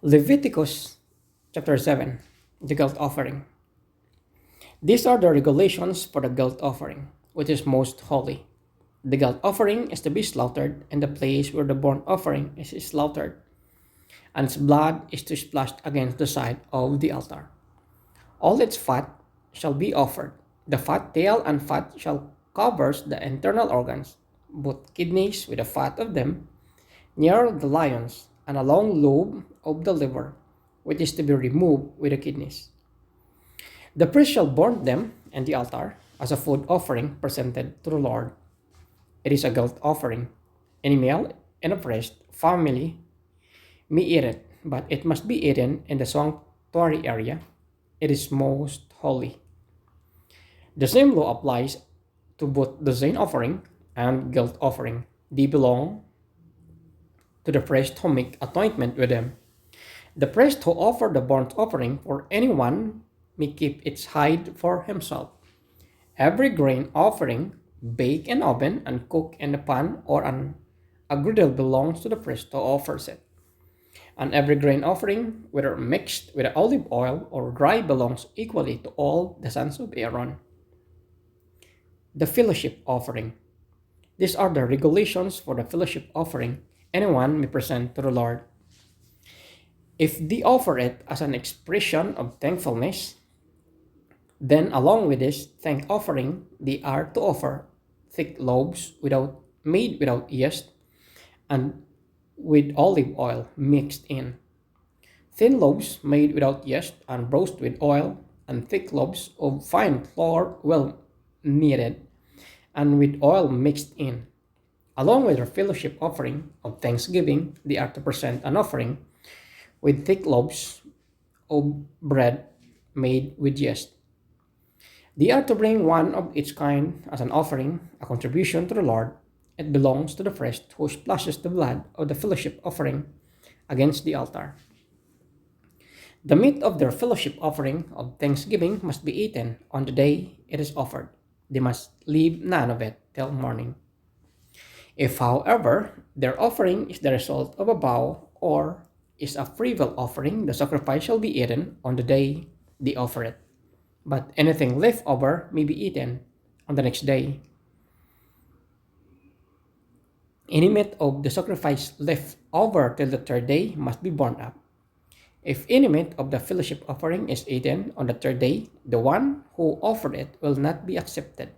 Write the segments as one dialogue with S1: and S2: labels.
S1: Leviticus chapter 7, the guilt offering. These are the regulations for the guilt offering, which is most holy. The guilt offering is to be slaughtered in the place where the burnt offering is slaughtered, and its blood is to be splashed against the side of the altar. All its fat shall be offered. The fat tail and fat shall cover the internal organs, both kidneys with the fat of them, near the lions, and a long lobe of the liver, which is to be removed with the kidneys. The priest shall burn them in the altar as a food offering presented to the Lord. It is a guilt offering. Any male in a priest family may eat it, but it must be eaten in the sanctuary area. It is most holy. The same law applies to both the sin offering and guilt offering. They belong to the priest who make atonement with them. The priest who offered the burnt offering for anyone may keep its hide for himself. Every grain offering, baked in oven and cooked in a pan or on a griddle belongs to the priest who offers it. And every grain offering, whether mixed with olive oil or dry, belongs equally to all the sons of Aaron. The fellowship offering. These are the regulations for the fellowship offering anyone may present to the Lord. If they offer it as an expression of thankfulness, then along with this thank offering, they are to offer thick loaves made without yeast and with olive oil mixed in. Thin loaves made without yeast and broached with oil, and thick loaves of fine flour well kneaded and with oil mixed in. Along with their fellowship offering of thanksgiving, they are to present an offering with thick loaves of bread made with yeast. They are to bring one of each kind as an offering, a contribution to the Lord. It belongs to the priest who splashes the blood of the fellowship offering against the altar. The meat of their fellowship offering of thanksgiving must be eaten on the day it is offered. They must leave none of it till morning. If, however, their offering is the result of a vow or is a free-will offering, the sacrifice shall be eaten on the day they offer it. But anything left over may be eaten on the next day. Any meat of the sacrifice left over till the third day must be burned up. If any meat of the fellowship offering is eaten on the third day, the one who offered it will not be accepted.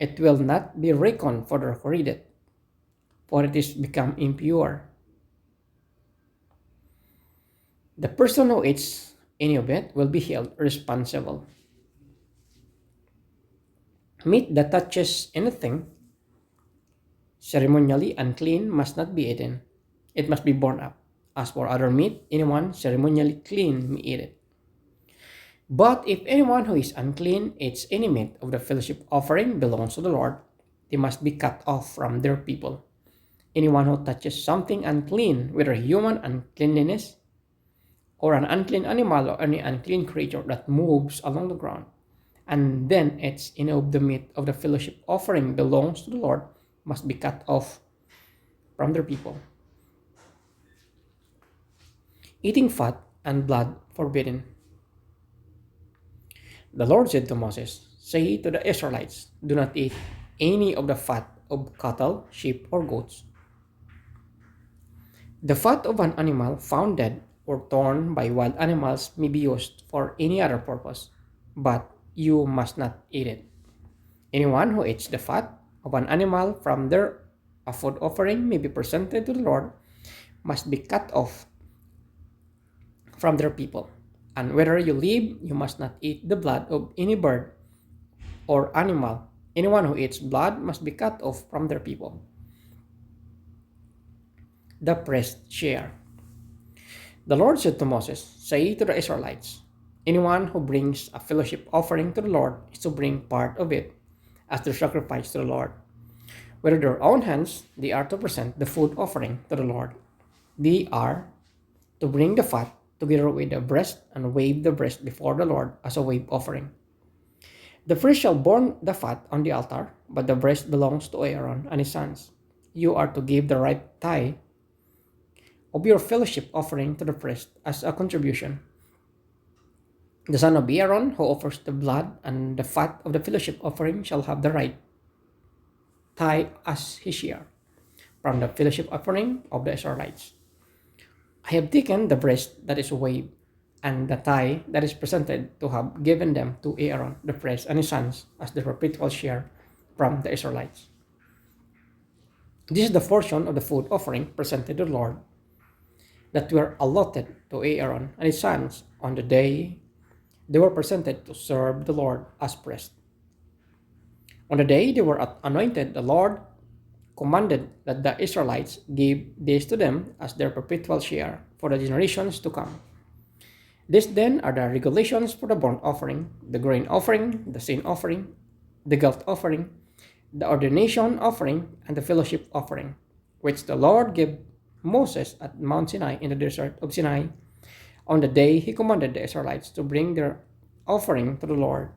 S1: It will not be reckoned for the credit, for it is become impure. The person who eats any of it will be held responsible. Meat that touches anything ceremonially unclean must not be eaten. It must be burned up. As for other meat, anyone ceremonially clean may eat it. But if anyone who is unclean eats any meat of the fellowship offering belongs to the Lord, they must be cut off from their people. Anyone who touches something unclean, whether human uncleanliness or an unclean animal or any unclean creature that moves along the ground, and then eats any of the meat of the fellowship offering belongs to the Lord, must be cut off from their people. Eating fat and blood forbidden. The Lord said to Moses, "Say to the Israelites, do not eat any of the fat of cattle, sheep, or goats. The fat of an animal found dead or torn by wild animals may be used for any other purpose, but you must not eat it. Anyone who eats the fat of an animal from their a food offering may be presented to the Lord, must be cut off from their people. And wherever you live, you must not eat the blood of any bird or animal. Anyone who eats blood must be cut off from their people." The priest's share. The Lord said to Moses, "Say to the Israelites, anyone who brings a fellowship offering to the Lord is to bring part of it as their sacrifice to the Lord. With their own hands, they are to present the food offering to the Lord. They are to bring the fat together with the breast and wave the breast before the Lord as a wave offering. The priest shall burn the fat on the altar, but the breast belongs to Aaron and his sons. You are to give the right thigh of your fellowship offering to the priest as a contribution. The son of Aaron who offers the blood and the fat of the fellowship offering shall have the right tithe as his share from the fellowship offering of the Israelites. I have taken the breast that is waved and the thigh that is presented to have given them to Aaron the priest and his sons as their perpetual share from the Israelites. This is the portion of the food offering presented to the Lord that were allotted to Aaron and his sons on the day they were presented to serve the Lord as priests. On the day they were anointed, the Lord commanded that the Israelites give this to them as their perpetual share for the generations to come. These then are the regulations for the burnt offering, the grain offering, the sin offering, the guilt offering, the ordination offering, and the fellowship offering, which the Lord gave Moses at Mount Sinai in the desert of Sinai on the day he commanded the Israelites to bring their offering to the Lord